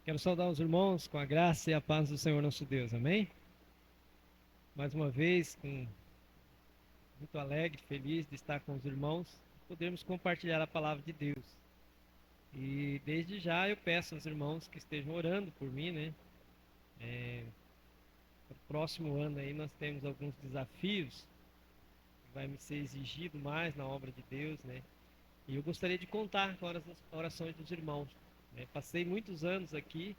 Quero saudar os irmãos com a graça e a paz do Senhor nosso Deus, amém? Mais uma vez, muito alegre, feliz de estar com os irmãos, podermos compartilhar a palavra de Deus. E desde já eu peço aos irmãos que estejam orando por mim, né? No próximo ano aí nós temos alguns desafios que vai me ser exigido mais na obra de Deus, né? E eu gostaria de contar com as orações dos irmãos, né? Passei muitos anos aqui,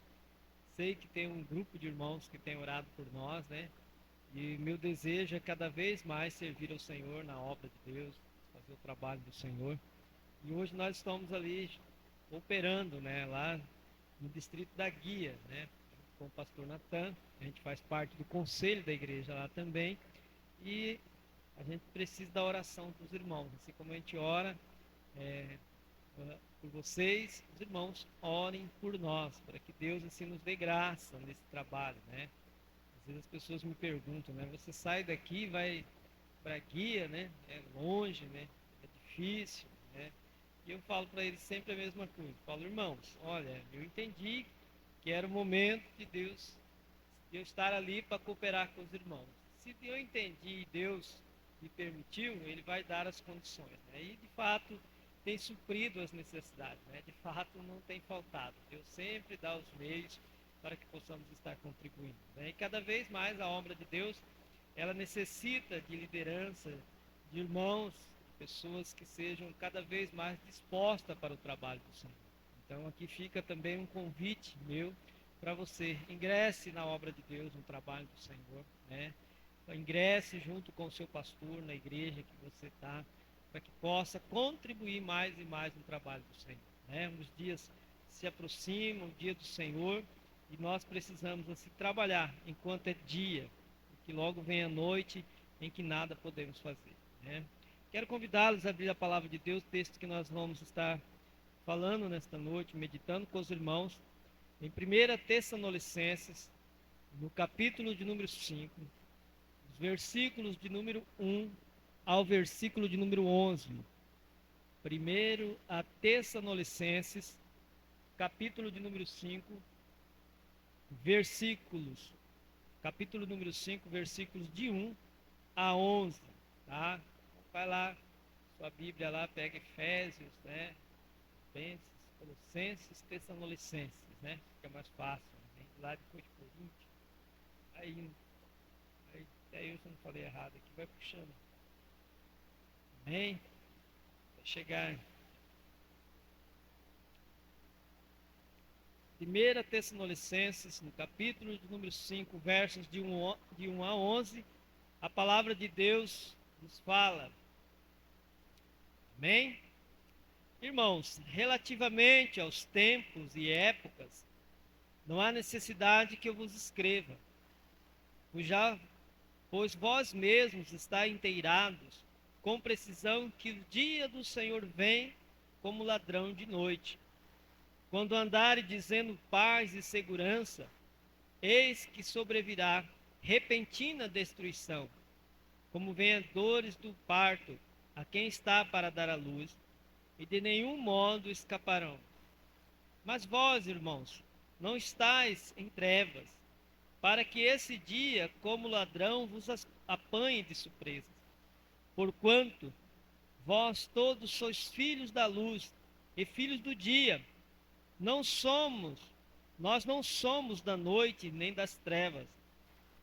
sei que tem um grupo de irmãos que tem orado por nós, né? E meu desejo é cada vez mais servir ao Senhor na obra de Deus, fazer o trabalho do Senhor. E hoje nós estamos ali operando, né, lá no distrito da Guia, né, com o pastor Natan. A gente faz parte do conselho da igreja lá também. E a gente precisa da oração dos irmãos. Assim como a gente ora é, por vocês, os irmãos orem por nós, para que Deus assim nos dê graça nesse trabalho, né? Às vezes as pessoas me perguntam, né? Você sai daqui e vai para Guia, né? É longe, né? É difícil, né? E eu falo para eles sempre a mesma coisa. Eu falo, irmãos, olha, eu entendi que era o momento de eu estar ali para cooperar com os irmãos. Se eu entendi e Deus me permitiu, Ele vai dar as condições, né? E de fato tem suprido as necessidades, né? De fato não tem faltado. Deus sempre dá os meios para que possamos estar contribuindo, né? E cada vez mais a obra de Deus ela necessita de liderança, de irmãos, de pessoas que sejam cada vez mais dispostas para o trabalho do Senhor. Então aqui fica também um convite meu para você. Ingresse na obra de Deus, no trabalho do Senhor, né? Ingresse junto com o seu pastor na igreja que você está, para que possa contribuir mais e mais no trabalho do Senhor, né? Os dias se aproximam, o dia do Senhor, e nós precisamos assim trabalhar enquanto é dia, que logo vem a noite em que nada podemos fazer, né? Quero convidá-los a abrir a palavra de Deus, texto que nós vamos estar falando nesta noite, meditando com os irmãos, em 1 Tessalonicenses, no capítulo de número 5, os versículos de número 1 ao versículo de número 11. 1 a Tessalonicenses, capítulo de número 5, versículos, capítulo número 5, versículos de 1 a 11, tá? Vai lá, sua Bíblia lá, pega Efésios, né? Filipenses, Colossenses, Tessalonicenses, né? Fica mais fácil, né? Lá depois de Coríntios, aí, aí eu não falei errado aqui, vai puxando, amém? Vai chegar 1 Tessalonicenses, no capítulo de número 5, versos de 1 a 11, a palavra de Deus nos fala, amém? Irmãos, relativamente aos tempos e épocas, não há necessidade que eu vos escreva, pois vós mesmos estáis inteirados com precisão que o dia do Senhor vem como ladrão de noite. Quando andares dizendo paz e segurança, eis que sobrevirá repentina destruição, como venhadores do parto, a quem está para dar à luz, e de nenhum modo escaparão. Mas vós, irmãos, não estáis em trevas, para que esse dia, como ladrão, vos apanhe de surpresa. Porquanto vós todos sois filhos da luz e filhos do dia. Não somos, nós não somos da noite nem das trevas.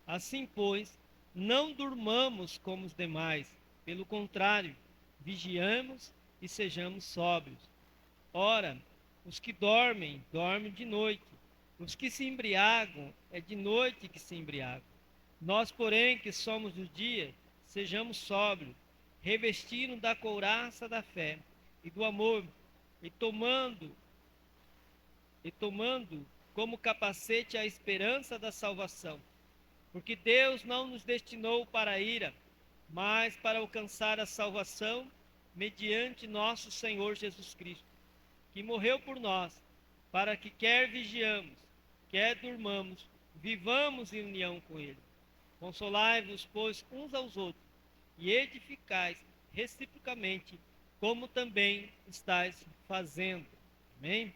Assim, pois, não durmamos como os demais. Pelo contrário, vigiamos e sejamos sóbrios. Ora, os que dormem, dormem de noite. Os que se embriagam, é de noite que se embriagam. Nós, porém, que somos do dia, sejamos sóbrios, revestindo da couraça da fé e do amor, e tomando como capacete a esperança da salvação. Porque Deus não nos destinou para a ira, mas para alcançar a salvação mediante nosso Senhor Jesus Cristo, que morreu por nós, para que quer vigiamos, quer durmamos, vivamos em união com Ele. Consolai-vos, pois, uns aos outros, e edificais reciprocamente, como também estáis fazendo. Amém?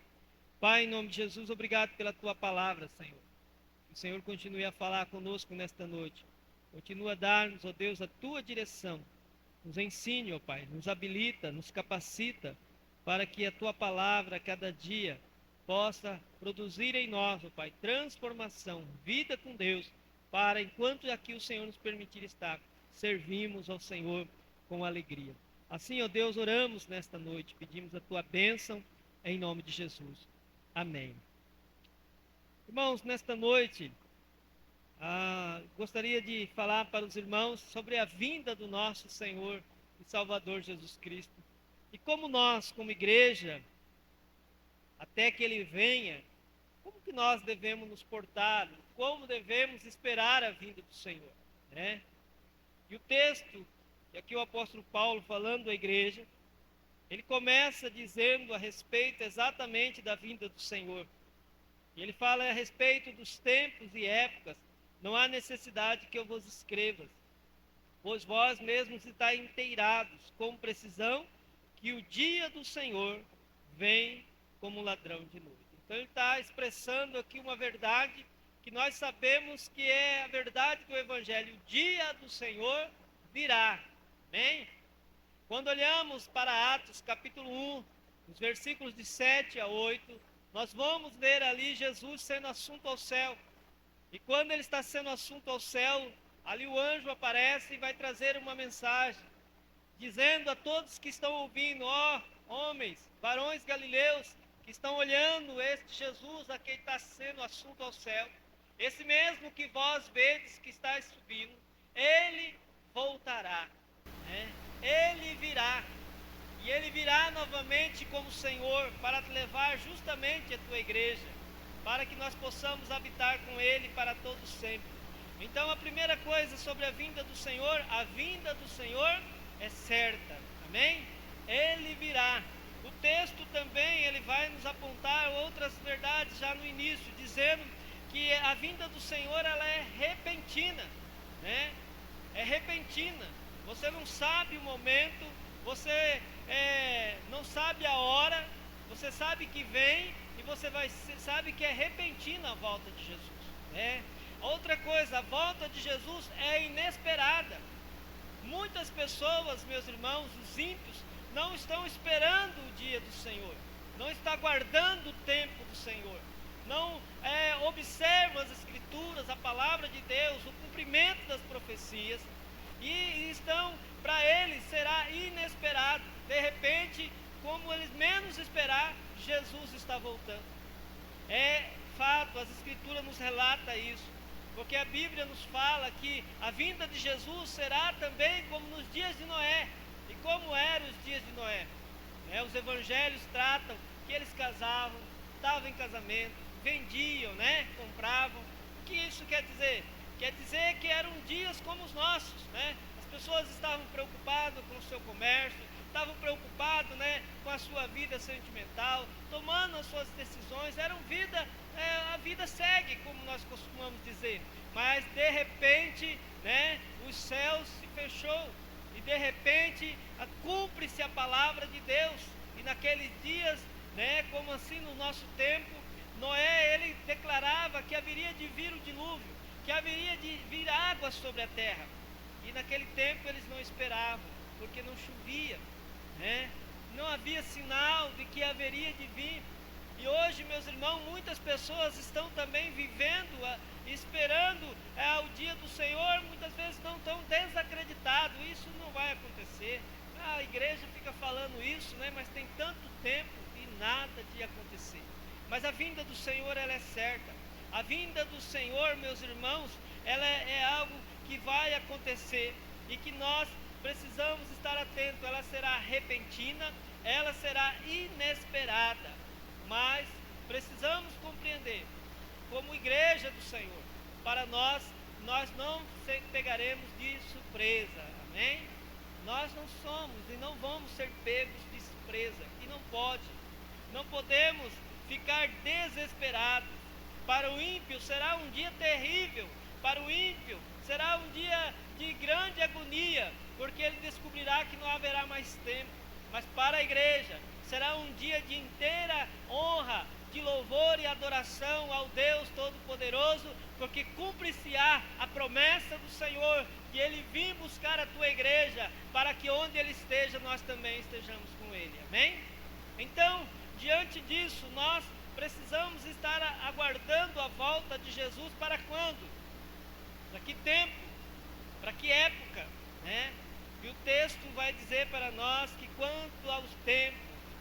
Pai, em nome de Jesus, obrigado pela tua palavra, Senhor. Que o Senhor continue a falar conosco nesta noite. Continua a dar-nos, ó Deus, a tua direção. Nos ensine, ó Pai, nos habilita, nos capacita para que a tua palavra, cada dia, possa produzir em nós, ó Pai, transformação, vida com Deus, para, enquanto aqui o Senhor nos permitir estar, servimos ao Senhor com alegria. Assim, ó Deus, oramos nesta noite, pedimos a tua bênção em nome de Jesus. Amém. Irmãos, nesta noite, gostaria de falar para os irmãos sobre a vinda do nosso Senhor e Salvador Jesus Cristo. E como nós, como igreja, até que Ele venha, como que nós devemos nos portar, como devemos esperar a vinda do Senhor, né? E o texto, que aqui o apóstolo Paulo falando à igreja, ele começa dizendo a respeito exatamente da vinda do Senhor. E ele fala a respeito dos tempos e épocas. Não há necessidade que eu vos escreva, pois vós mesmos estáis inteirados com precisão que o dia do Senhor vem como um ladrão de noite. Então ele está expressando aqui uma verdade que nós sabemos que é a verdade do Evangelho. O dia do Senhor virá. Amém? Quando olhamos para Atos capítulo 1, os versículos de 7 a 8, nós vamos ver ali Jesus sendo assunto ao céu. E quando ele está sendo assunto ao céu, ali o anjo aparece e vai trazer uma mensagem, dizendo a todos que estão ouvindo: ó homens, varões galileus, que estão olhando este Jesus a quem está sendo assunto ao céu, esse mesmo que vós vedes que está subindo, ele voltará, né? Ele virá. E ele virá novamente como Senhor para te levar justamente a tua igreja, para que nós possamos habitar com ele para todos sempre. Então a primeira coisa sobre a vinda do Senhor é certa. Amém? Ele virá. O texto também ele vai nos apontar outras verdades já no início, dizendo que a vinda do Senhor ela é repentina, né? É repentina. Você não sabe o momento, você não sabe a hora, você sabe que vem e você sabe que é repentina a volta de Jesus, né? Outra coisa, a volta de Jesus é inesperada. Muitas pessoas, meus irmãos, os ímpios, não estão esperando o dia do Senhor, não estão aguardando o tempo do Senhor, não observam as Escrituras, a palavra de Deus, o cumprimento das profecias, e estão, para eles será inesperado. De repente, como eles menos esperar, Jesus está voltando. É fato, as Escrituras nos relata isso, porque a Bíblia nos fala que a vinda de Jesus será também como nos dias de Noé. E como eram os dias de Noé? Os evangelhos tratam que eles casavam, estavam em casamento, vendiam, compravam. O que isso quer dizer? Quer dizer que eram dias como os nossos, né? As pessoas estavam preocupadas com o seu comércio, estavam preocupados, com a sua vida sentimental, tomando as suas decisões. A vida segue, como nós costumamos dizer. Mas de repente, os céus se fechou e de repente cumpre-se a palavra de Deus. E naqueles dias, como assim no nosso tempo, Noé ele declarava que haveria de vir o dilúvio, que haveria de vir água sobre a terra. E naquele tempo eles não esperavam, porque não chovia, não havia sinal de que haveria de vir. E hoje, meus irmãos, muitas pessoas estão também vivendo, esperando o dia do Senhor, muitas vezes não estão desacreditados, isso não vai acontecer. A igreja fica falando isso, mas tem tanto tempo e nada de acontecer. Mas a vinda do Senhor, ela é certa. A vinda do Senhor, meus irmãos, ela é algo que vai acontecer e que nós precisamos estar atentos. Ela será repentina, ela será inesperada, mas precisamos compreender, como igreja do Senhor, para nós não pegaremos de surpresa, amém? Nós não somos e não vamos ser pegos de surpresa, e não podemos ficar desesperados. Para o ímpio será um dia terrível, para o ímpio será um dia de grande agonia, porque ele descobrirá que não haverá mais tempo. Mas para a igreja será um dia de inteira honra, de louvor e adoração ao Deus Todo-Poderoso, porque cumpre-se-á a promessa do Senhor, de Ele vir buscar a tua igreja, para que onde Ele esteja, nós também estejamos com Ele, amém? Então, diante disso, nós precisamos estar aguardando a volta de Jesus para quando? Para que tempo? Para que época, né? E o texto vai dizer para nós que quanto aos tempos,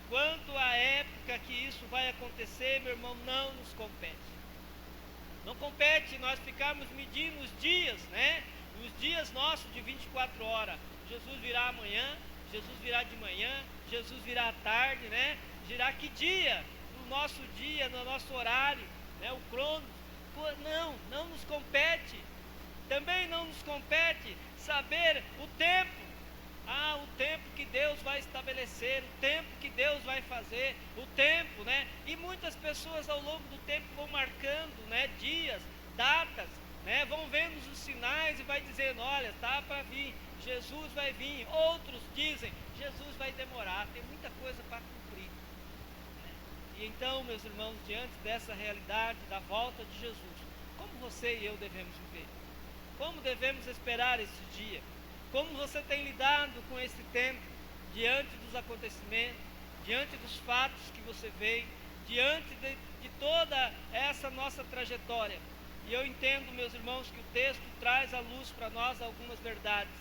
quanto à época que isso vai acontecer, meu irmão, não nos compete. Não compete nós ficarmos medindo os dias, né? Os dias nossos de 24 horas. Jesus virá amanhã, Jesus virá de manhã, Jesus virá à tarde, né? Dirá que dia, no nosso dia, no nosso horário, né? O cronos. Não nos compete. Também não nos compete saber o tempo. O tempo que Deus vai estabelecer, o tempo que Deus vai fazer, o tempo, né? E muitas pessoas ao longo do tempo vão marcando, né? Dias, datas, né? Vão vendo os sinais e vai dizendo, olha, tá para vir, Jesus vai vir. Outros dizem, Jesus vai demorar, tem muita coisa para cumprir. E então, meus irmãos, diante dessa realidade da volta de Jesus, como você e eu devemos viver? Como devemos esperar esse dia? Como você tem lidado com esse tempo, diante dos acontecimentos, diante dos fatos que você vê, diante de toda essa nossa trajetória? E eu entendo, meus irmãos, que o texto traz à luz para nós algumas verdades,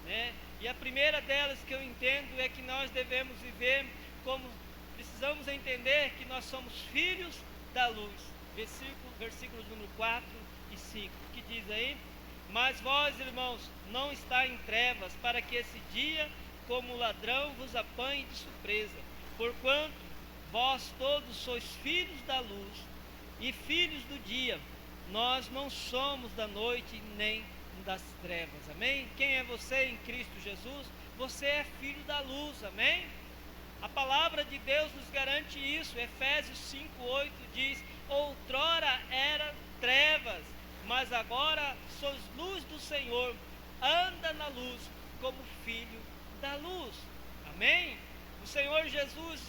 né? E a primeira delas que eu entendo é que nós devemos viver como precisamos entender que nós somos filhos da luz. Versículos número 4 e 5, que diz aí: mas vós, irmãos, não está em trevas, para que esse dia, como ladrão, vos apanhe de surpresa. Porquanto vós todos sois filhos da luz e filhos do dia. Nós não somos da noite nem das trevas. Amém? Quem é você em Cristo Jesus? Você é filho da luz. Amém? A palavra de Deus nos garante isso. Efésios 5:8 diz: outrora era trevas, mas agora sois luz do Senhor, anda na luz como filho da luz. Amém? O Senhor Jesus,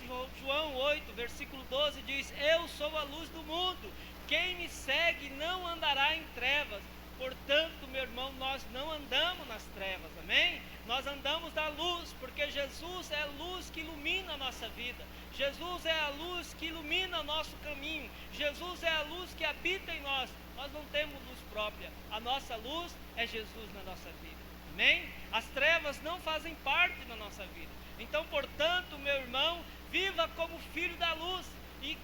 João 8, versículo 12 diz: eu sou a luz do mundo, quem me segue não andará em trevas. Portanto, meu irmão, nós não andamos nas trevas, amém? Nós andamos na luz, porque Jesus é a luz que ilumina a nossa vida. Jesus é a luz que ilumina o nosso caminho. Jesus é a luz que habita em nós. Nós não temos luz própria. A nossa luz é Jesus na nossa vida, amém? As trevas não fazem parte da nossa vida. Então, portanto, meu irmão, viva como filho da luz. E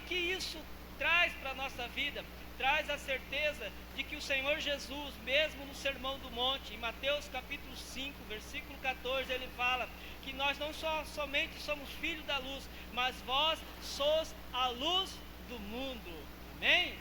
que isso traz para a nossa vida? Traz a certeza de que o Senhor Jesus, mesmo no Sermão do Monte, em Mateus capítulo 5, versículo 14, ele fala que nós não somente somos filhos da luz, mas vós sois a luz do mundo, amém?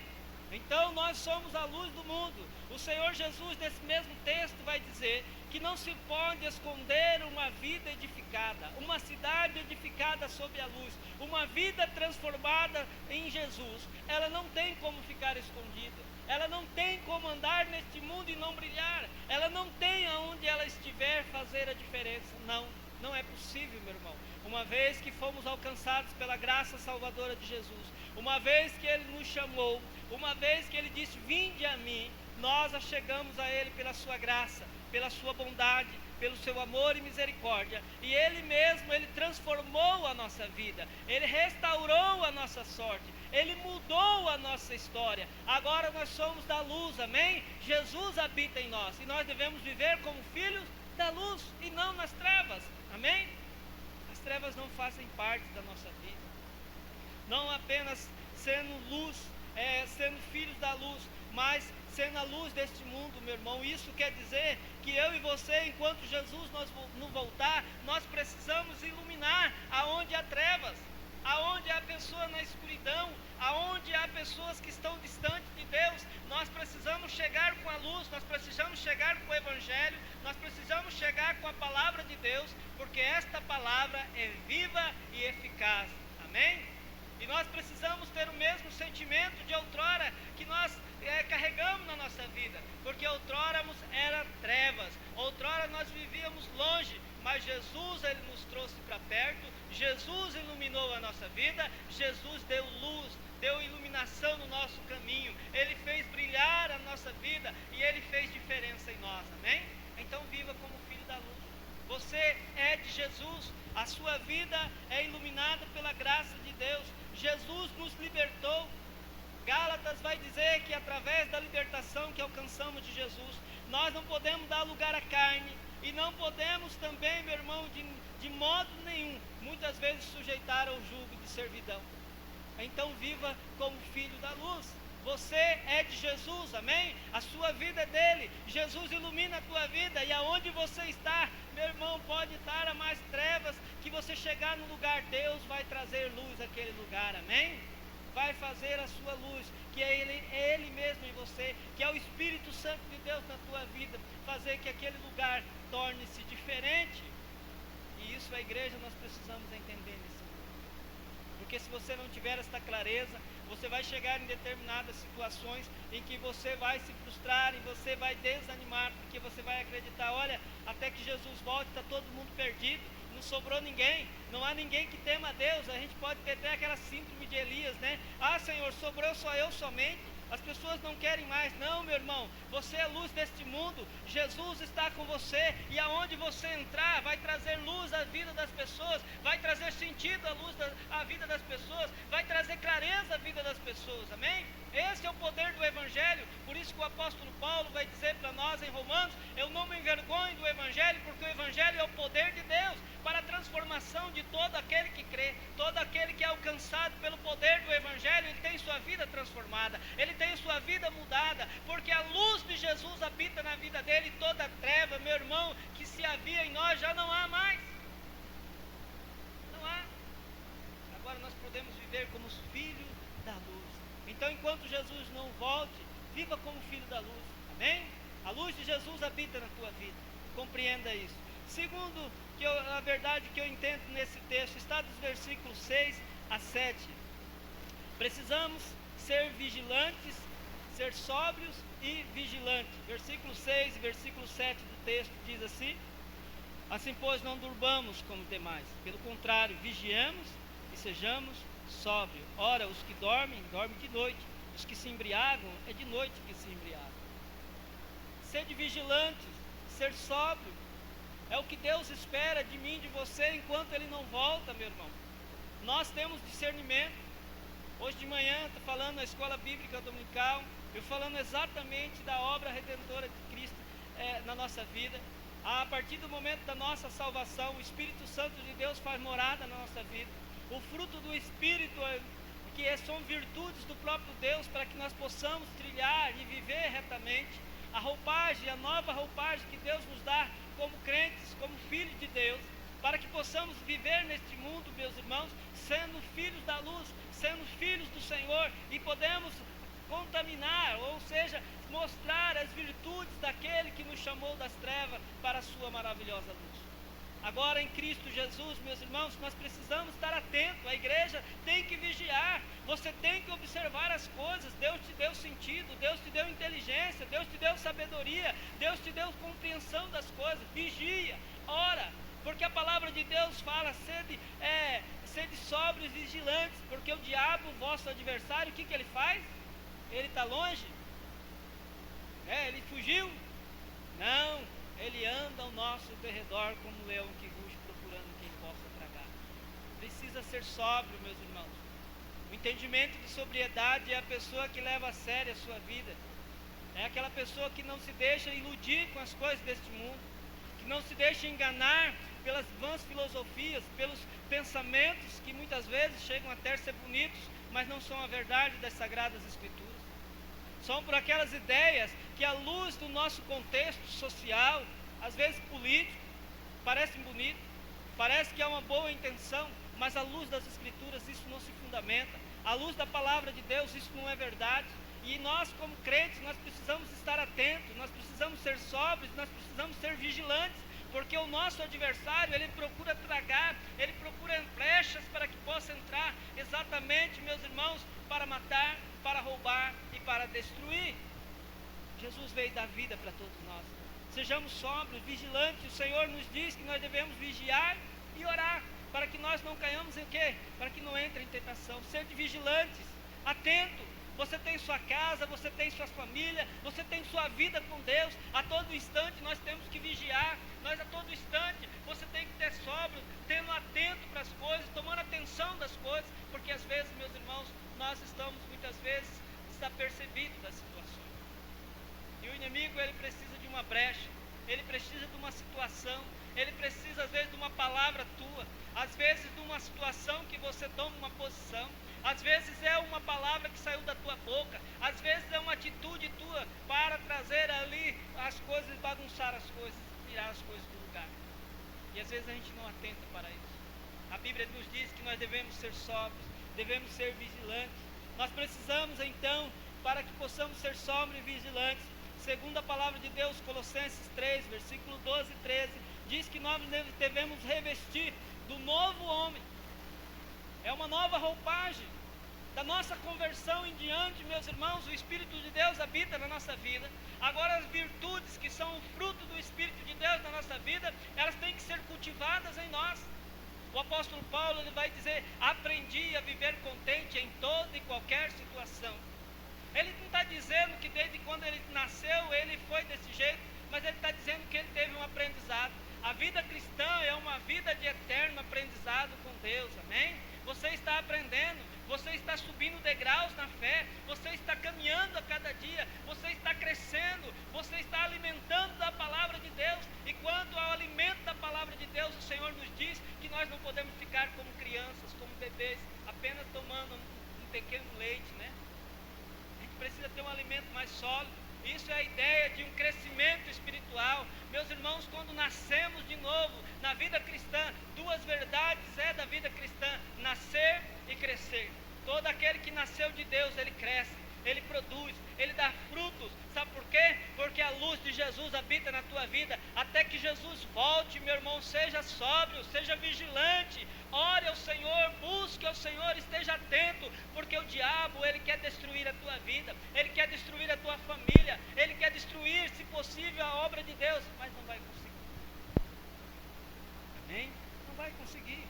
Então nós somos a luz do mundo. O Senhor Jesus, nesse mesmo texto, vai dizer que não se pode esconder uma vida edificada, uma cidade edificada sob a luz, uma vida transformada em Jesus. Ela não tem como ficar escondida, ela não tem como andar neste mundo e não brilhar, ela não tem aonde ela estiver fazer a diferença. Não é possível, meu irmão. Uma vez que fomos alcançados pela graça salvadora de Jesus, uma vez que Ele nos chamou, uma vez que Ele disse: vinde a mim, nós chegamos a Ele pela sua graça, pela sua bondade, pelo seu amor e misericórdia. E Ele mesmo, Ele transformou a nossa vida, Ele restaurou a nossa sorte, Ele mudou a nossa história. Agora nós somos da luz, amém? Jesus habita em nós e nós devemos viver como filhos da luz e não nas trevas, amém? As trevas não fazem parte da nossa vida. Não apenas sendo luz, sendo filhos da luz, mas sendo a luz deste mundo, meu irmão. Isso quer dizer que eu e você, enquanto Jesus não voltar, nós precisamos iluminar aonde há trevas, aonde há pessoas na escuridão, aonde há pessoas que estão distantes de Deus. Nós precisamos chegar com a luz, nós precisamos chegar com o Evangelho, nós precisamos chegar com a palavra de Deus, porque esta palavra é viva e eficaz, amém? E nós precisamos ter o mesmo sentimento de outrora que nós carregamos na nossa vida, porque outrora era trevas, outrora nós vivíamos longe, mas Jesus, Ele nos trouxe para perto, Jesus iluminou a nossa vida, Jesus deu luz, deu iluminação no nosso caminho, Ele fez brilhar a nossa vida e Ele fez diferença em nós, amém? Então viva como filho da luz. Você é de Jesus, a sua vida é iluminada pela graça de Deus. Jesus nos libertou. Gálatas vai dizer que através da libertação que alcançamos de Jesus, nós não podemos dar lugar à carne e não podemos também, meu irmão, de modo nenhum, muitas vezes sujeitar ao jugo de servidão. Então viva como filho da luz. Você é de Jesus, amém? A sua vida é dele. Jesus ilumina a tua vida. E aonde você está, meu irmão, pode estar a mais trevas, que você chegar no lugar, Deus vai trazer luz àquele lugar, amém? Vai fazer a sua luz, que é ele mesmo em você, que é o Espírito Santo de Deus na tua vida, fazer que aquele lugar torne-se diferente. E isso, a igreja, nós precisamos entender nesse mundo. Porque se você não tiver esta clareza, você vai chegar em determinadas situações em que você vai se frustrar, e você vai desanimar, porque você vai acreditar, olha, até que Jesus volte, está todo mundo perdido, não sobrou ninguém, não há ninguém que tema a Deus. A gente pode ter até aquela síndrome de Elias, né? Ah, Senhor, sobrou só eu somente, as pessoas não querem mais. Não, meu irmão, você é luz deste mundo, Jesus está com você, e aonde você entrar, vai trazer luz à vida das pessoas, vai trazer sentido à vida das pessoas, vai trazer clareza à vida das pessoas, amém? Esse é o poder do Evangelho. Por isso que o apóstolo Paulo vai dizer para nós em Romanos: eu não me envergonho do Evangelho, porque o Evangelho é o poder de Deus para a transformação de todo aquele que crê. Todo aquele que é alcançado pelo poder do Evangelho, ele tem sua vida transformada, ele tem sua vida mudada, porque a luz de Jesus habita na vida dele, e toda treva, meu irmão, que se havia em nós já não há mais. Não há. Agora nós podemos viver como os filhos da luz. Então, enquanto Jesus não volte, viva como filho da luz, amém? A luz de Jesus habita na tua vida, compreenda isso. Segundo, a verdade que eu entendo nesse texto está dos versículos 6 a 7. Precisamos ser vigilantes, ser sóbrios e vigilantes. Versículo 6 e versículo 7 do texto diz assim: assim, pois, não durmamos como demais, pelo contrário, vigiemos e sejamos sóbrio. Ora, os que dormem, dormem de noite, os que se embriagam, é de noite que se embriagam. Sede vigilantes, ser sóbrio, é o que Deus espera de mim, de você, enquanto Ele não volta, meu irmão. Nós temos discernimento. Hoje de manhã, estou falando na escola bíblica dominical, eu falando exatamente da obra redentora de Cristo na nossa vida. A partir do momento da nossa salvação, o Espírito Santo de Deus faz morada na nossa vida. O fruto do Espírito, que são virtudes do próprio Deus, para que nós possamos trilhar e viver retamente. A roupagem, a nova roupagem que Deus nos dá como crentes, como filhos de Deus, para que possamos viver neste mundo, meus irmãos, sendo filhos da luz, sendo filhos do Senhor, e podemos contaminar, ou seja, mostrar as virtudes daquele que nos chamou das trevas para a sua maravilhosa luz. Agora, em Cristo Jesus, meus irmãos, nós precisamos estar atentos. A igreja tem que vigiar. Você tem que observar as coisas. Deus te deu sentido, Deus te deu inteligência, Deus te deu sabedoria, Deus te deu compreensão das coisas. Vigia, ora, porque a palavra de Deus fala: sede sóbrios e vigilantes, porque o diabo, vosso adversário, o que ele faz? Ele está longe? Ele fugiu? Não, ele anda ao nosso derredor como um leão que ruge, procurando quem possa tragar. Precisa ser sóbrio, meus irmãos. O entendimento de sobriedade é a pessoa que leva a sério a sua vida. É aquela pessoa que não se deixa iludir com as coisas deste mundo, que não se deixa enganar pelas vãs filosofias, pelos pensamentos que muitas vezes chegam até a ser bonitos, mas não são a verdade das Sagradas Escrituras. São por aquelas ideias que, à luz do nosso contexto social, às vezes político, parecem bonito, parece que há uma boa intenção, mas à luz das Escrituras isso não se fundamenta. À luz da palavra de Deus isso não é verdade. E nós, como crentes, nós precisamos estar atentos, nós precisamos ser sóbrios, nós precisamos ser vigilantes, porque o nosso adversário, ele procura tragar, ele procura brechas para que possa entrar, exatamente, meus irmãos, para matar, para roubar e para destruir. Jesus veio dar vida para todos nós. Sejamos sóbrios, vigilantes. O Senhor nos diz que nós devemos vigiar e orar, para que nós não caiamos em quê? Para que não entre em tentação. Sede vigilantes, atento. Você tem sua casa, você tem sua família, você tem sua vida com Deus. A todo instante nós temos que vigiar. Nós a todo instante, você tem que ter sóbrio, tendo atento para as coisas, tomando atenção das coisas, porque às vezes, meus irmãos, nós estamos muitas vezes desapercebidos das situações. E o inimigo, ele precisa de uma brecha, ele precisa de uma situação, ele precisa às vezes de uma palavra tua, às vezes de uma situação que você toma uma posição, às vezes é uma palavra que saiu da tua boca, às vezes é uma atitude tua para trazer ali as coisas, bagunçar as coisas, tirar as coisas do lugar. E às vezes a gente não atenta para isso. A Bíblia nos diz que nós devemos ser sóbrios, devemos ser vigilantes. Nós precisamos então, para que possamos ser sóbrios e vigilantes, segundo a palavra de Deus, Colossenses 3, versículo 12 e 13, diz que nós devemos revestir do novo homem. É uma nova roupagem. Da nossa conversão em diante, meus irmãos, o Espírito de Deus habita na nossa vida. Agora as virtudes que são o fruto do Espírito de Deus na nossa vida, elas têm que ser cultivadas em nós. O apóstolo Paulo, ele vai dizer: aprendi a viver contente em toda e qualquer situação. Ele não está dizendo que desde quando ele nasceu, ele foi desse jeito, mas ele está dizendo que ele teve um aprendizado. A vida cristã é uma vida de eterno aprendizado com Deus, amém? Você está aprendendo, você está subindo degraus na fé, você está caminhando a cada dia, você está crescendo, você está alimentando da palavra de Deus. E quanto ao alimento da palavra de Deus, o Senhor nos diz que nós não podemos ficar como crianças, como bebês, apenas tomando um pequeno leite, né? A gente precisa ter um alimento mais sólido. Isso é a ideia de um crescimento espiritual. Meus irmãos, quando nascemos de novo na vida cristã, duas verdades é da vida cristã: nascer e crescer. Todo aquele que nasceu de Deus, ele cresce, ele produz, ele dá frutos. Sabe por quê? Porque a luz de Jesus habita na tua vida. Até que Jesus volte, meu irmão, seja sóbrio, seja vigilante, ore ao Senhor, busque ao Senhor, esteja atento, porque o diabo, ele quer destruir a tua vida, ele quer destruir a tua família, ele quer destruir, se possível, a obra de Deus, mas não vai conseguir. Amém? Não vai conseguir,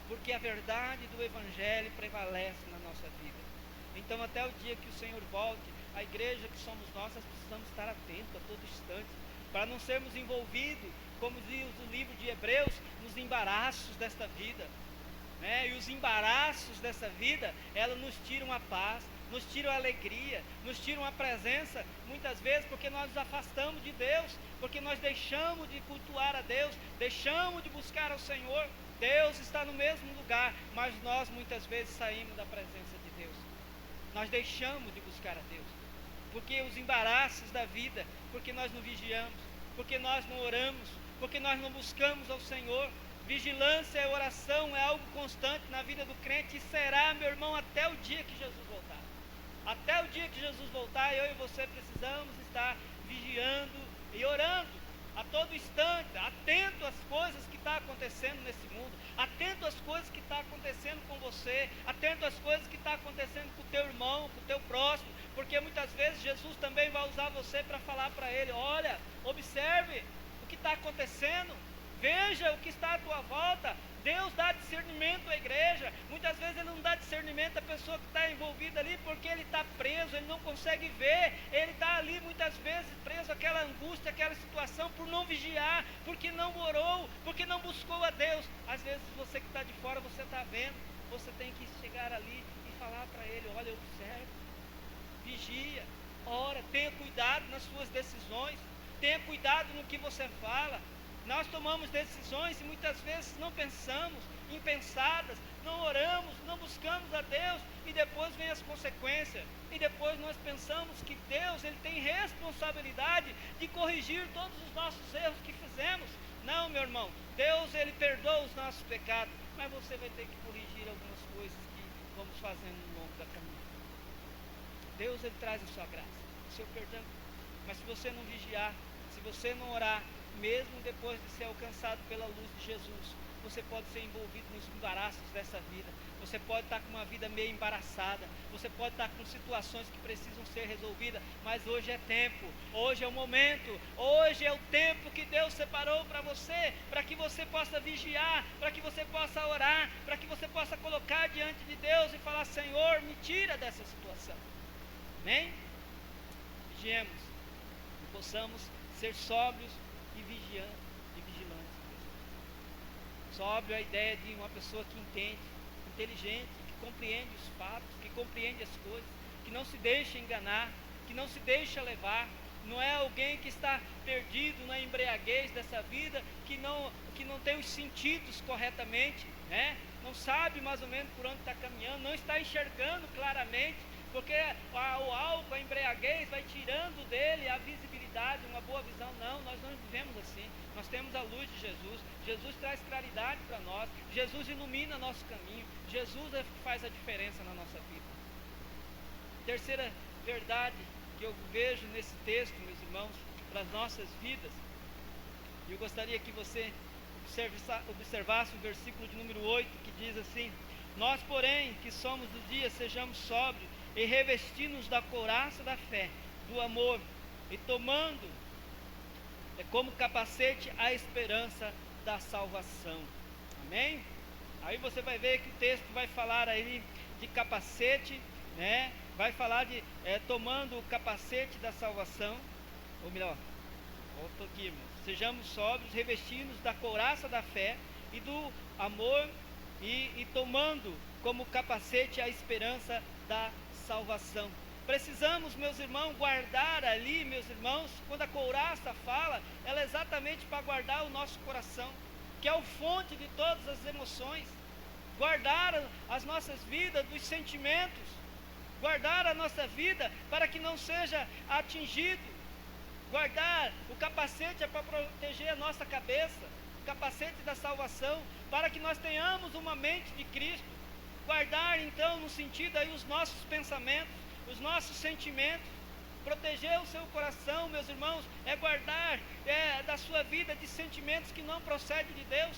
porque a verdade do Evangelho prevalece na nossa vida. Então, até o dia que o Senhor volte, a igreja que somos nós precisamos estar atentos a todo instante, para não sermos envolvidos, como diz o livro de Hebreus, nos embaraços desta vida, né? E os embaraços dessa vida, elas nos tiram a paz, nos tiram a alegria, nos tiram a presença, muitas vezes porque nós nos afastamos de Deus, porque nós deixamos de cultuar a Deus, deixamos de buscar ao Senhor. Deus está no mesmo lugar, mas nós muitas vezes saímos da presença de Deus, nós deixamos de buscar a Deus, porque os embaraços da vida, porque nós não vigiamos, porque nós não oramos, porque nós não buscamos ao Senhor. Vigilância e oração é algo constante na vida do crente, e será, meu irmão, até o dia que Jesus voltar. Até o dia que Jesus voltar, eu e você precisamos estar vigiando e orando a todo instante, atento às coisas que estão acontecendo nesse mundo, atento às coisas que estão acontecendo com você, atento às coisas que estão acontecendo com o teu irmão, com o teu próximo, porque muitas vezes Jesus também vai usar você para falar para ele: olha, observe o que está acontecendo, veja o que está à tua volta. Deus dá discernimento à igreja. Muitas vezes ele não dá discernimento à pessoa que está envolvida ali, porque ele está preso, ele não consegue ver, ele está ali muitas vezes preso àquela angústia, àquela situação, por não vigiar, porque não orou, porque não buscou a Deus. Às vezes você que está de fora, você está vendo, você tem que chegar ali e falar para ele: olha, observe, vigia, ora, tenha cuidado nas suas decisões, tenha cuidado no que você fala. Nós tomamos decisões e muitas vezes não pensamos, impensadas, não oramos, não buscamos a Deus, e depois vem as consequências, e depois nós pensamos que Deus, ele tem responsabilidade de corrigir todos os nossos erros que fizemos. Não, meu irmão, Deus, ele perdoa os nossos pecados, mas você vai ter que corrigir algumas coisas que vamos fazendo no longo da caminhada. Deus, ele traz a sua graça, o seu perdão, mas se você não vigiar, Se você não orar, mesmo depois de ser alcançado pela luz de Jesus, você pode ser envolvido nos embaraços dessa vida. Você pode estar com uma vida meio embaraçada. Você pode estar com situações que precisam ser resolvidas. Mas hoje é tempo. Hoje é o momento. Hoje é o tempo que Deus separou para você. Para que você possa vigiar. Para que você possa orar. Para que você possa colocar diante de Deus e falar: Senhor, me tira dessa situação. Amém? Vigiemos. E possamos ser sóbrios e vigilantes. Sóbrio é a ideia de uma pessoa que entende, inteligente, que compreende os fatos, que compreende as coisas, que não se deixa enganar, que não se deixa levar. Não é alguém que está perdido na embriaguez dessa vida, que não tem os sentidos corretamente, né? Não sabe mais ou menos por onde está caminhando, não está enxergando claramente, porque o álcool, a embriaguez vai tirando dele a visibilidade, uma boa visão. Não, nós não vivemos assim. Nós temos a luz de Jesus. Jesus traz claridade para nós. Jesus ilumina nosso caminho. Jesus é que faz a diferença na nossa vida. Terceira verdade que eu vejo nesse texto, meus irmãos, para as nossas vidas, e eu gostaria que você observasse o versículo de número 8, que diz assim: nós, porém, que somos do dia, sejamos sóbrios e revestindo-nos da couraça da fé, do amor, e tomando como capacete a esperança da salvação. Amém? Aí você vai ver que o texto vai falar aí de capacete, né? Vai falar de tomando o capacete da salvação, ou melhor, volto aqui, irmãos. Sejamos sóbrios, revestindo-nos da couraça da fé e do amor, e tomando como capacete a esperança da salvação. Precisamos, meus irmãos, guardar ali, meus irmãos, quando a couraça fala, ela é exatamente para guardar o nosso coração, que é o fonte de todas as emoções. Guardar as nossas vidas dos sentimentos, guardar a nossa vida para que não seja atingido. Guardar o capacete é para proteger a nossa cabeça, o capacete da salvação, para que nós tenhamos uma mente de Cristo. Guardar então no sentido aí os nossos pensamentos, os nossos sentimentos. Proteger o seu coração, meus irmãos, é guardar da sua vida de sentimentos que não procedem de Deus.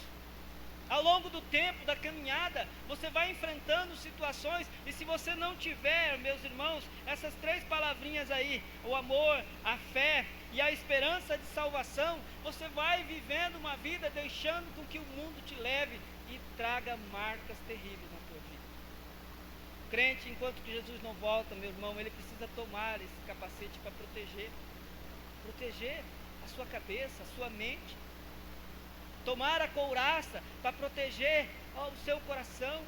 Ao longo do tempo, da caminhada, você vai enfrentando situações, e se você não tiver, meus irmãos, essas três palavrinhas aí, o amor, a fé e a esperança de salvação, você vai vivendo uma vida deixando com que o mundo te leve e traga marcas terríveis na tua vida. O crente, enquanto que Jesus não volta, meu irmão, ele precisa tomar esse capacete para proteger a sua cabeça, a sua mente. Tomar a couraça para proteger o seu coração,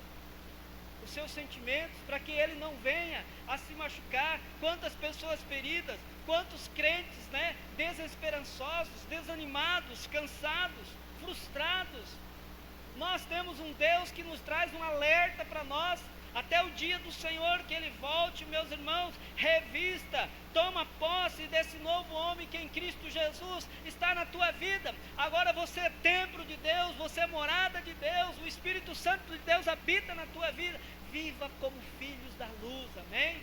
os seus sentimentos, para que ele não venha a se machucar. Quantas pessoas feridas, quantos crentes, né, desesperançosos, desanimados, cansados, frustrados. Nós temos um Deus que nos traz um alerta para nós, até o dia do Senhor, que Ele volte, meus irmãos. Revista, toma posse desse novo homem que em Cristo Jesus está na tua vida. Agora você é templo de Deus, você é morada de Deus, o Espírito Santo de Deus habita na tua vida. Viva como filhos da luz, amém?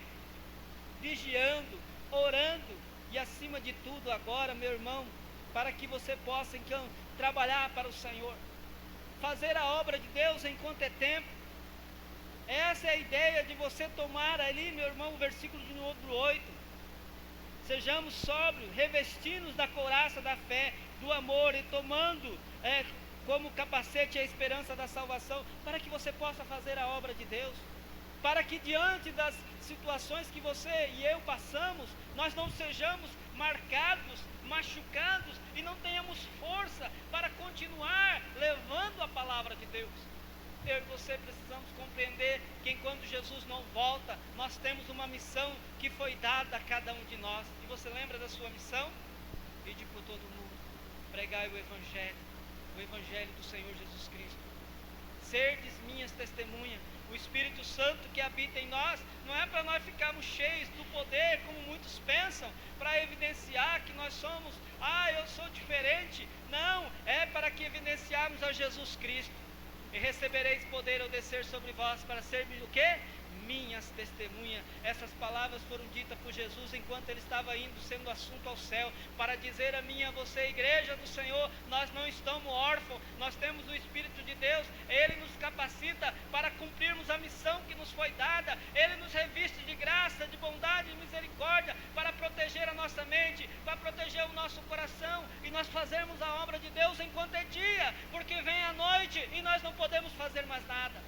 Vigiando, orando, e acima de tudo agora, meu irmão, para que você possa então trabalhar para o Senhor, fazer a obra de Deus enquanto é tempo. Essa é a ideia de você tomar ali, meu irmão, o versículo de número 8. Sejamos sóbrios, revestindo-nos da couraça da fé, do amor, e tomando como capacete a esperança da salvação, para que você possa fazer a obra de Deus. Para que diante das situações que você e eu passamos, nós não sejamos marcados, machucados, e não tenhamos força para continuar levando a palavra de Deus. Eu e você precisamos compreender que enquanto Jesus não volta, nós temos uma missão que foi dada a cada um de nós. E você lembra da sua missão? Ide por todo mundo, pregai o Evangelho do Senhor Jesus Cristo. Serdes minhas testemunhas. O Espírito Santo que habita em nós, não é para nós ficarmos cheios do poder, como muitos pensam, para evidenciar que nós somos, eu sou diferente. Não, é para que evidenciarmos a Jesus Cristo. E recebereis poder ao descer sobre vós, para sermos o quê? minhas testemunhas. Essas palavras foram ditas por Jesus enquanto ele estava indo, sendo assunto ao céu, para dizer a mim e a você, igreja do Senhor, nós não estamos órfãos, nós temos o Espírito de Deus, Ele nos capacita para cumprirmos a missão que nos foi dada, Ele nos reviste de graça, de bondade e misericórdia, para proteger a nossa mente, para proteger o nosso coração, e nós fazermos a obra de Deus enquanto é dia, porque vem a noite e nós não podemos fazer mais nada.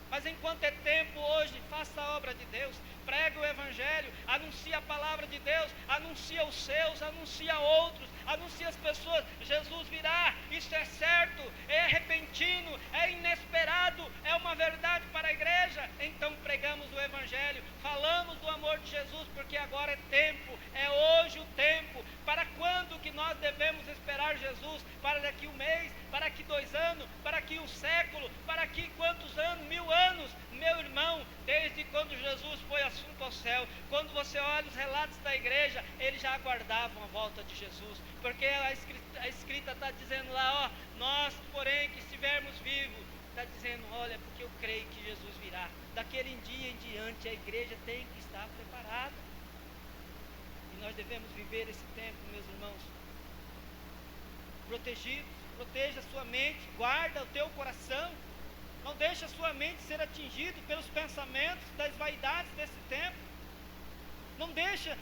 Mas enquanto é tempo hoje, faça a obra de Deus, prega o Evangelho, anuncia a palavra de Deus, anuncia os seus, anuncia outros, anuncia as pessoas. Jesus virá, isso é certo, é repentino, é inesperado, é uma verdade para a igreja. Então pregamos o Evangelho, falamos do amor de Jesus, porque agora é tempo, é hoje o tempo. Para quando que nós devemos esperar Jesus? Para daqui um mês, para daqui 2 anos, para daqui um século, para daqui quantos anos? 1000 anos? Meu irmão, desde quando Jesus foi assunto ao céu, quando você olha os relatos da igreja, eles já aguardavam a volta de Jesus, porque a escrita está dizendo lá, ó, nós porém que estivermos vivos, está dizendo, olha, porque eu creio que Jesus virá. Daquele dia em diante a igreja tem que estar preparada, e nós devemos viver esse tempo, meus irmãos, protegidos. Proteja a sua mente, guarda o teu coração, não deixe a sua mente ser atingida pelos pensamentos das vaidades desse tempo. Não deixa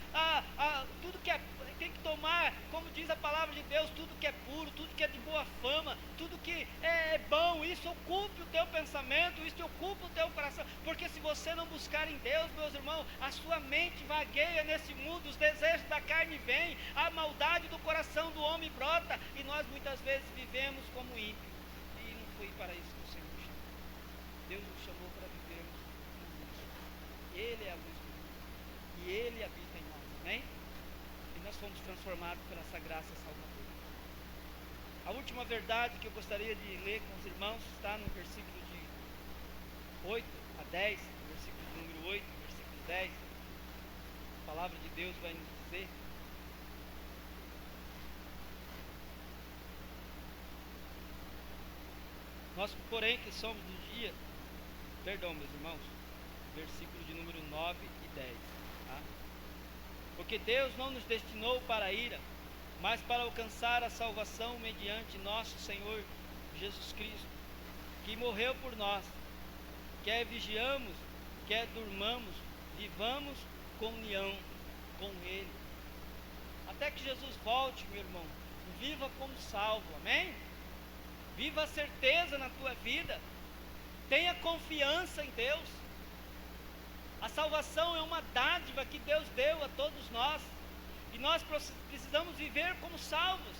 tudo que é, tem que tomar, como diz a palavra de Deus, tudo que é puro, tudo que é de boa fama, tudo que é bom, isso ocupe o teu pensamento, isso ocupa o teu coração, porque se você não buscar em Deus, meus irmãos, a sua mente vagueia nesse mundo, os desejos da carne vêm, a maldade do coração do homem brota, e nós muitas vezes vivemos como ímpios, e não foi para isso que o Senhor nos chamou. Deus nos chamou para vivermos no luz, Ele é a luz do mundo, e Ele habita em nós, amém? E nós fomos transformados pela essa graça salvadora. A última verdade que eu gostaria de ler com os irmãos está no versículo de 8 a 10, versículo de número 8, versículo 10. A palavra de Deus vai nos dizer: nós, porém, que somos do dia, meus irmãos, versículo de número 9 e 10, tá? Porque Deus não nos destinou para a ira, mas para alcançar a salvação mediante nosso Senhor Jesus Cristo, que morreu por nós. Quer vigiamos, quer durmamos, vivamos comunhão com Ele. Até que Jesus volte, meu irmão, viva como salvo, amém? Viva a certeza na tua vida, tenha confiança em Deus. A salvação é uma dádiva que Deus deu a todos nós, e nós precisamos viver como salvos.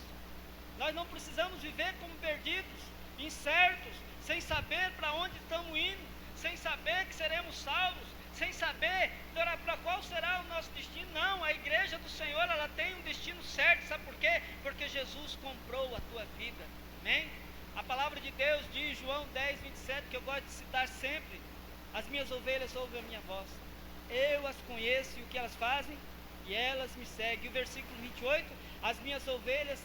Nós não precisamos viver como perdidos, incertos, sem saber para onde estamos indo, sem saber que seremos salvos, sem saber para qual será o nosso destino. Não, a igreja do Senhor, ela tem um destino certo, sabe por quê? Porque Jesus comprou a tua vida, amém? A palavra de Deus diz, João 10, 27, que eu gosto de citar sempre: as minhas ovelhas ouvem a minha voz, eu as conheço e o que elas fazem, e elas me seguem. E o versículo 28, as minhas ovelhas,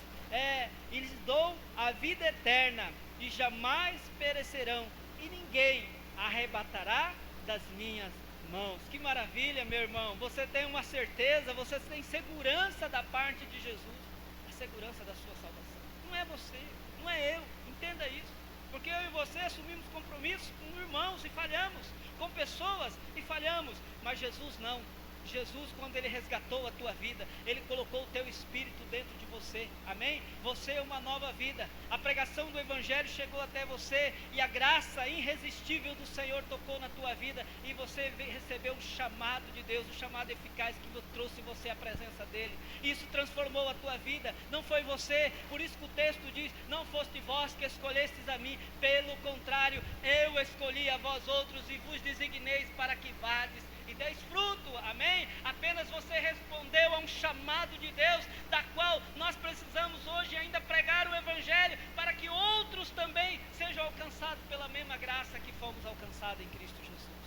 e lhes dou a vida eterna, e jamais perecerão, e ninguém arrebatará das minhas mãos. Que maravilha, meu irmão, você tem uma certeza, você tem segurança da parte de Jesus, a segurança da sua salvação. Não é você, não é eu, entenda isso, porque eu e você assumimos compromissos com irmãos e falhamos, com pessoas e falhamos, mas Jesus não. Jesus, quando Ele resgatou a tua vida, Ele colocou o teu espírito dentro de você, amém? Você é uma nova vida, a pregação do Evangelho chegou até você, e a graça irresistível do Senhor tocou na tua vida, e você recebeu um chamado de Deus, um chamado eficaz que trouxe você à presença dEle. Isso transformou a tua vida, não foi você, por isso que o texto diz, não foste vós que escolhestes a mim, pelo contrário, eu escolhi a vós outros e vos designeis para que vades e deis fruto, amém? Apenas você respondeu a um chamado de Deus, da qual nós precisamos hoje ainda pregar o Evangelho, para que outros também sejam alcançados pela mesma graça que fomos alcançados em Cristo Jesus.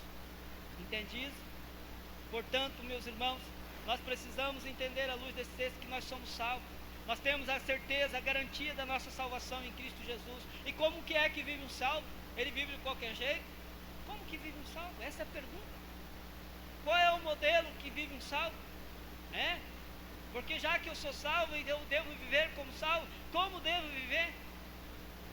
Entende isso? Portanto, meus irmãos, nós precisamos entender à luz desse texto que nós somos salvos. Nós temos a certeza, a garantia da nossa salvação em Cristo Jesus. E como que é que vive um salvo? Ele vive de qualquer jeito? Como que vive um salvo? Essa é a pergunta. Qual é o modelo que vive um salvo? É? Porque já que eu sou salvo e eu devo viver como salvo, como devo viver?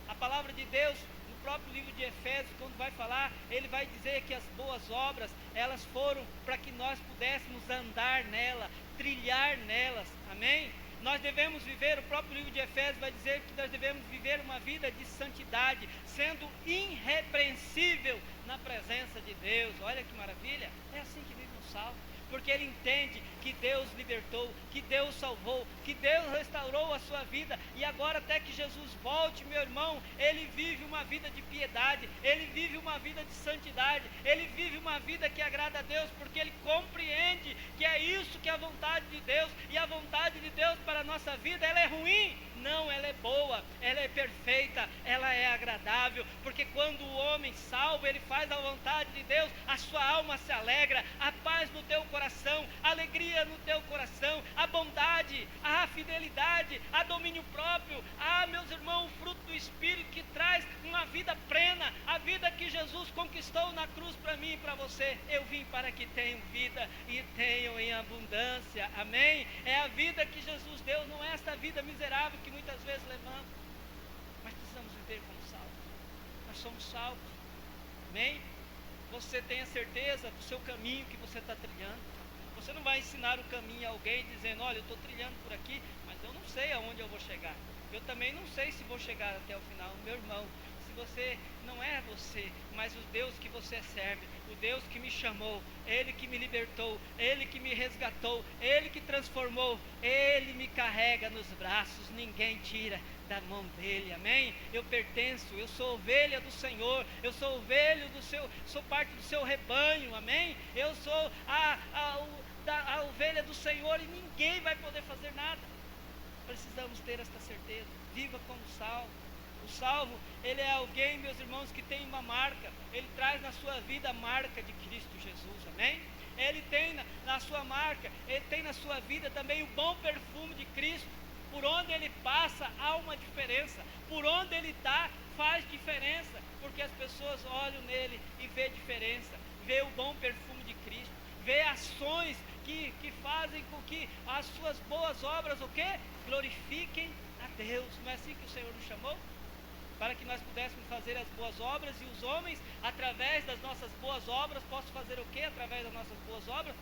A palavra de Deus, no próprio livro de Efésios, quando vai falar, ele vai dizer que as boas obras, elas foram para que nós pudéssemos andar nela, trilhar nelas, amém? Nós devemos viver, o próprio livro de Efésios vai dizer que nós devemos viver uma vida de santidade, sendo irrepreensível na presença de Deus. Olha que maravilha, é assim que vive um salvo. Porque ele entende que Deus libertou, que Deus salvou, que Deus restaurou a sua vida, e agora até que Jesus volte, meu irmão, ele vive uma vida de piedade, ele vive uma vida de santidade, ele vive uma vida que agrada a Deus, porque ele compreende que é isso que é a vontade de Deus, e a vontade de Deus para a nossa vida, ela é ruim? Não, ela é boa, ela é perfeita, ela é agradável, porque quando o homem salvo, ele faz a vontade de Deus, a sua alma se alegra, a paz no teu coração, a alegria no teu coração, a bondade, a fidelidade, a domínio próprio, meus irmãos, o fruto do Espírito que traz uma vida plena, a vida que Jesus conquistou na cruz para mim e para você. Eu vim para que tenham vida e tenham em abundância, amém? É a vida que Jesus deu, não é esta vida miserável que muitas vezes levamos, mas precisamos viver como salvos. Nós somos salvos, amém? Você tenha certeza do seu caminho que você está trilhando. Você não vai ensinar o caminho a alguém dizendo, olha, eu estou trilhando por aqui, mas eu não sei aonde eu vou chegar. Eu também não sei se vou chegar até o final. Meu irmão, se você não é você, mas o Deus que você serve, o Deus que me chamou, Ele que me libertou, Ele que me resgatou, Ele que transformou, Ele me carrega nos braços, ninguém tira da mão dele, amém? Eu pertenço, eu sou ovelha do Senhor, eu sou ovelha do seu, sou parte do seu rebanho, amém? Eu sou a ovelha do Senhor e ninguém vai poder fazer nada. Precisamos ter esta certeza. Viva como salvo. O salvo, ele é alguém, meus irmãos, que tem uma marca. Ele traz na sua vida a marca de Cristo Jesus, amém? Ele tem na sua marca, ele tem na sua vida também o bom perfume de Cristo. Por onde ele passa, há uma diferença. Por onde ele está, faz diferença. Porque as pessoas olham nele e vê diferença. Vê o bom perfume de Cristo. Vê ações que fazem com que as suas boas obras, o quê? Glorifiquem a Deus. Não é assim que o Senhor nos chamou? Para que nós pudéssemos fazer as boas obras, e os homens, através das nossas boas obras, possam fazer o quê? Através das nossas boas obras?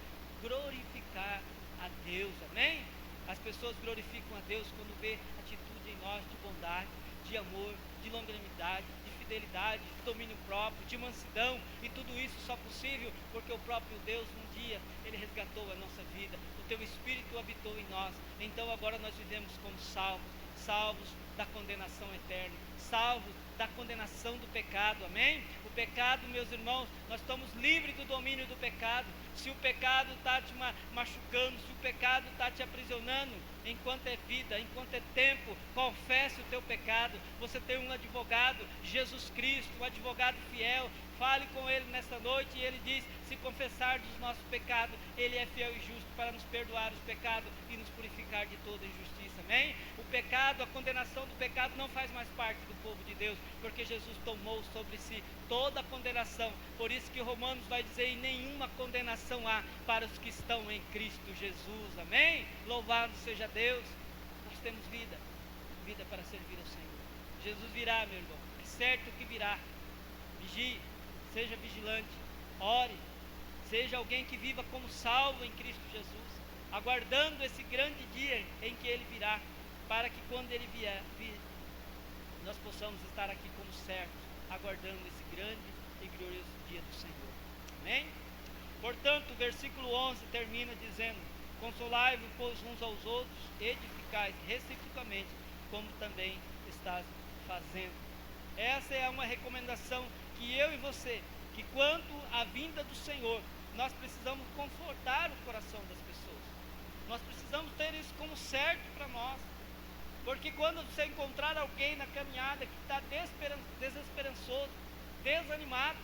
Glorificar a Deus, amém? As pessoas glorificam a Deus quando vê atitude em nós de bondade, de amor, de longanimidade, de fidelidade, de domínio próprio, de mansidão, e tudo isso só possível porque o próprio Deus um dia, Ele resgatou a nossa vida, o Teu Espírito habitou em nós. Então agora nós vivemos como salvos, salvos da condenação eterna, salvos da condenação do pecado, amém? O pecado, meus irmãos, nós estamos livres do domínio do pecado. Se o pecado está te machucando, se o pecado está te aprisionando, enquanto é vida, enquanto é tempo, confesse o teu pecado. Você tem um advogado, Jesus Cristo, um advogado fiel. Fale com Ele nesta noite e Ele diz, se confessarmos os nossos pecados, Ele é fiel e justo para nos perdoar os pecados e nos purificar de toda injustiça, amém? O pecado, a condenação do pecado não faz mais parte do povo de Deus, porque Jesus tomou sobre si toda a condenação. Por isso que Romanos vai dizer, e nenhuma condenação há para os que estão em Cristo Jesus, amém? Louvado seja Deus. Nós temos vida, vida para servir ao Senhor. Jesus virá, meu irmão, é certo que virá. Vigie, seja vigilante, ore, seja alguém que viva como salvo em Cristo Jesus, aguardando esse grande dia em que Ele virá, para que quando Ele vier, nós possamos estar aqui como certos, aguardando esse grande e glorioso dia do Senhor, amém? Portanto, o versículo 11 termina dizendo, consolai-vos, pois, uns aos outros, edificais reciprocamente, como também estás fazendo. Essa é uma recomendação que eu e você, que quanto à vinda do Senhor, nós precisamos confortar o coração das pessoas. Nós precisamos ter isso como certo para nós. Porque quando você encontrar alguém na caminhada que está desesperançoso, desanimado,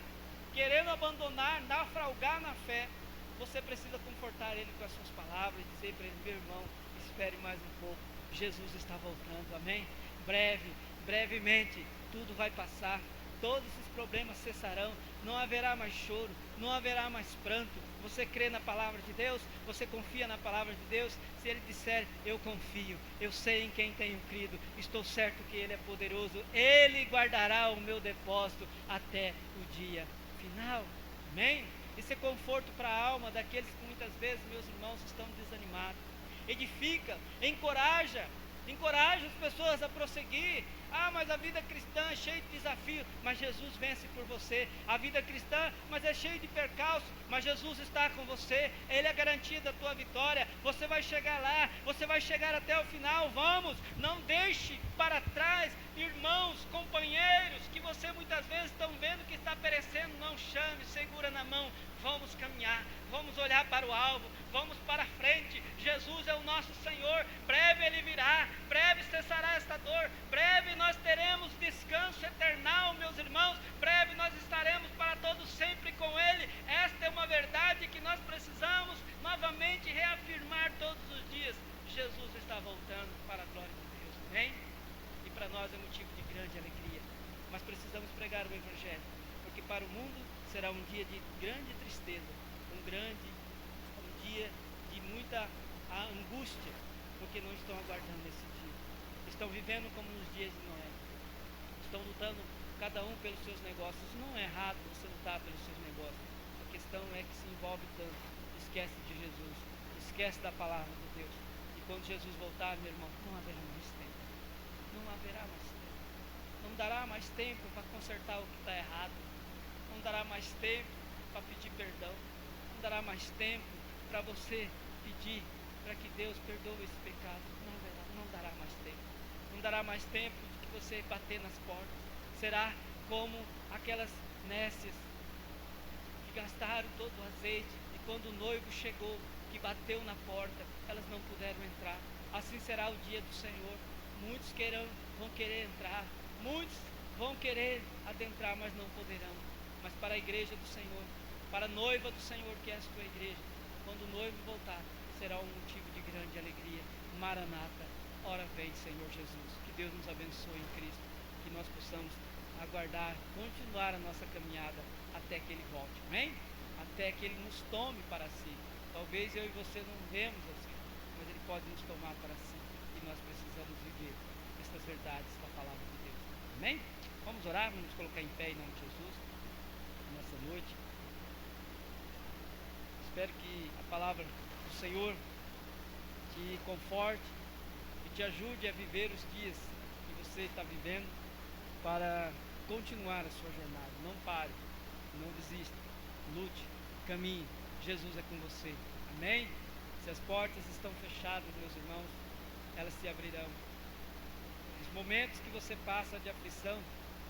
querendo abandonar, naufragar na fé, você precisa confortar ele com as suas palavras e dizer para ele, meu irmão, espere mais um pouco, Jesus está voltando, amém? Brevemente, tudo vai passar, todos esses problemas cessarão, não haverá mais choro, não haverá mais pranto. Você crê na palavra de Deus? Você confia na palavra de Deus? Se Ele disser, eu confio, eu sei em quem tenho crido, estou certo que Ele é poderoso, Ele guardará o meu depósito até o dia final. Amém? Isso é conforto para a alma daqueles que muitas vezes, meus irmãos, estão desanimados. Edifica, encoraja as pessoas a prosseguir. Mas a vida cristã é cheia de desafios, mas Jesus vence por você. A vida cristã, mas é cheia de percalços, mas Jesus está com você. Ele é a garantia da tua vitória. Você vai chegar lá, você vai chegar até o final. Vamos, não deixe para trás irmãos, companheiros, que você muitas vezes estão vendo que está perecendo. Não chame, segura na mão. Vamos caminhar, vamos olhar para o alvo, vamos para a frente. Jesus é o nosso Senhor, breve Ele virá, breve cessará esta dor, breve nós teremos descanso eternal, meus irmãos, breve nós estaremos para todos sempre com Ele. Esta é uma verdade que nós precisamos novamente reafirmar todos os dias. Jesus está voltando para a glória de Deus, amém? E para nós é motivo de grande alegria, mas precisamos pregar o Evangelho, porque para o mundo será um dia de grande tristeza, um dia de muita angústia, porque não estão aguardando esse dia. Estão vivendo como nos dias de Noé. Estão lutando cada um pelos seus negócios. Não é errado você lutar pelos seus negócios. A questão é que se envolve tanto, esquece de Jesus, esquece da palavra de Deus. E quando Jesus voltar, meu irmão, não haverá mais tempo. Não haverá mais tempo. Não dará mais tempo para consertar o que está errado. Não dará mais tempo para pedir perdão. Não dará mais tempo para você pedir para que Deus perdoe esse pecado. Não dará mais tempo. Não dará mais tempo de que você bater nas portas. Será como aquelas nécias que gastaram todo o azeite e quando o noivo chegou, que bateu na porta, elas não puderam entrar. Assim será o dia do Senhor. Muitos vão querer entrar. Muitos vão querer adentrar, mas não poderão. Mas para a igreja do Senhor, para a noiva do Senhor, que é a sua igreja, quando o noivo voltar, será um motivo de grande alegria. Maranata, ora vem, Senhor Jesus. Que Deus nos abençoe em Cristo, que nós possamos aguardar, continuar a nossa caminhada até que Ele volte, amém? Até que Ele nos tome para si. Talvez eu e você não vemos assim, mas Ele pode nos tomar para si, e nós precisamos viver estas verdades da palavra de Deus, amém? Vamos orar, vamos nos colocar em pé em nome de Jesus nessa noite. Espero que a palavra do Senhor te conforte e te ajude a viver os dias que você está vivendo para continuar a sua jornada. Não pare, não desista, lute, caminhe. Jesus é com você, amém? Se as portas estão fechadas, meus irmãos, elas se abrirão. Os momentos que você passa de aflição,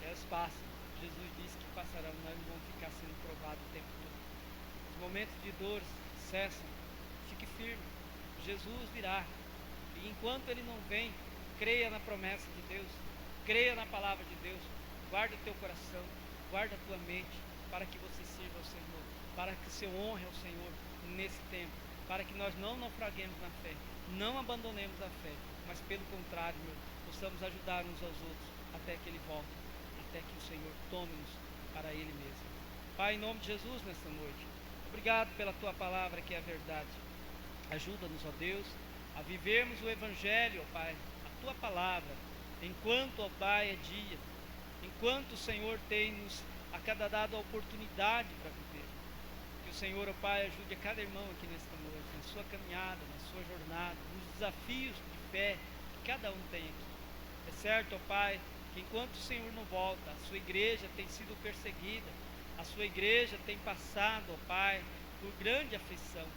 elas passam. Jesus disse que passarão, nós não vamos ficar sendo provados o tempo todo. Os momentos de dor cessam, fique firme, Jesus virá. E enquanto Ele não vem, creia na promessa de Deus, creia na palavra de Deus, guarda o teu coração, guarda a tua mente, para que você sirva ao Senhor, para que você honre ao Senhor nesse tempo, para que nós não naufraguemos na fé, não abandonemos a fé, mas pelo contrário, possamos ajudar uns aos outros, até que Ele volte, até que o Senhor tome-nos para Ele mesmo. Pai, em nome de Jesus, nessa noite, obrigado pela Tua palavra que é a verdade. Ajuda-nos, ó Deus, a vivermos o Evangelho, ó Pai, a Tua palavra, enquanto, ó Pai, é dia, enquanto o Senhor tem nos a cada dado a oportunidade para viver. Que o Senhor, ó Pai, ajude a cada irmão aqui nesta noite, na sua caminhada, na sua jornada, nos desafios de fé que cada um tem aqui. É certo, ó Pai, que enquanto o Senhor não volta, a sua igreja tem sido perseguida, a sua igreja tem passado, ó Pai, por grande aflição,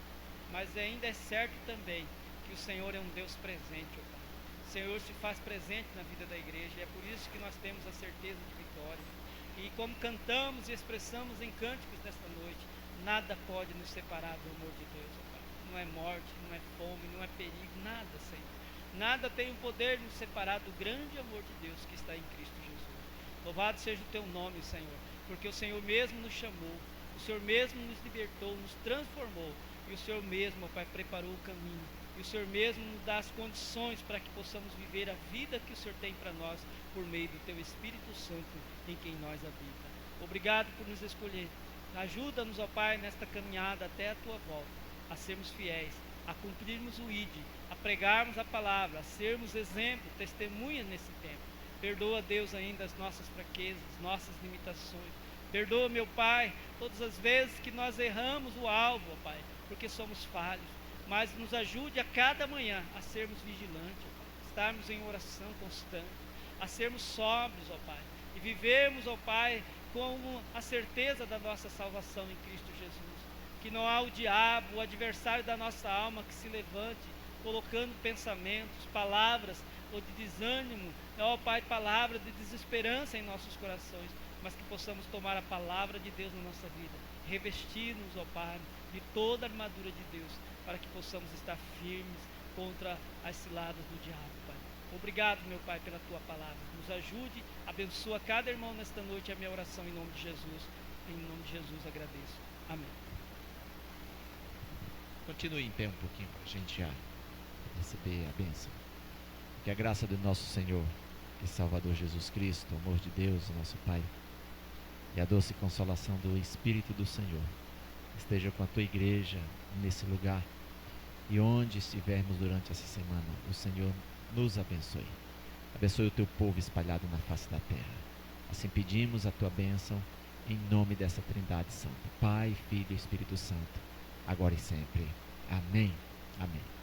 mas ainda é certo também que o Senhor é um Deus presente, ó Pai. O Senhor se faz presente na vida da igreja, e é por isso que nós temos a certeza de vitória. E como cantamos e expressamos em cânticos nesta noite, nada pode nos separar do amor de Deus, ó Pai. Não é morte, não é fome, não é perigo, nada, Senhor. Nada tem o poder de nos separar do grande amor de Deus que está em Cristo Jesus. Louvado seja o Teu nome, Senhor, porque o Senhor mesmo nos chamou, o Senhor mesmo nos libertou, nos transformou, e o Senhor mesmo, ó Pai, preparou o caminho. E o Senhor mesmo nos dá as condições para que possamos viver a vida que o Senhor tem para nós por meio do Teu Espírito Santo em quem nós habita. Obrigado por nos escolher. Ajuda-nos, ó Pai, nesta caminhada até a Tua volta, a sermos fiéis, a cumprirmos o ID, a pregarmos a palavra, a sermos exemplo, testemunha nesse tempo. Perdoa, Deus, ainda as nossas fraquezas, nossas limitações. Perdoa, meu Pai, todas as vezes que nós erramos o alvo, ó Pai, porque somos falhos. Mas nos ajude a cada manhã a sermos vigilantes, ó Pai, estarmos em oração constante, a sermos sóbrios, ó Pai, e vivermos, ó Pai, com a certeza da nossa salvação em Cristo Jesus. Que não há o diabo, o adversário da nossa alma, que se levante, colocando pensamentos, palavras ou de desânimo, ó Pai, palavra de desesperança em nossos corações, mas que possamos tomar a palavra de Deus na nossa vida, revestir-nos, ó Pai, de toda a armadura de Deus, para que possamos estar firmes contra as ciladas do diabo, Pai. Obrigado, meu Pai, pela Tua palavra. Nos ajude, abençoa cada irmão nesta noite, a minha oração em nome de Jesus. Em nome de Jesus agradeço. Amém. Continue em pé um pouquinho para a gente já receber a bênção. Que a graça do nosso Senhor e Salvador Jesus Cristo, o amor de Deus, o nosso Pai, e a doce consolação do Espírito do Senhor esteja com a Tua igreja nesse lugar, e onde estivermos durante essa semana, o Senhor nos abençoe. Abençoe o Teu povo espalhado na face da terra. Assim pedimos a Tua bênção em nome dessa Trindade Santa, Pai, Filho e Espírito Santo, agora e sempre. Amém. Amém.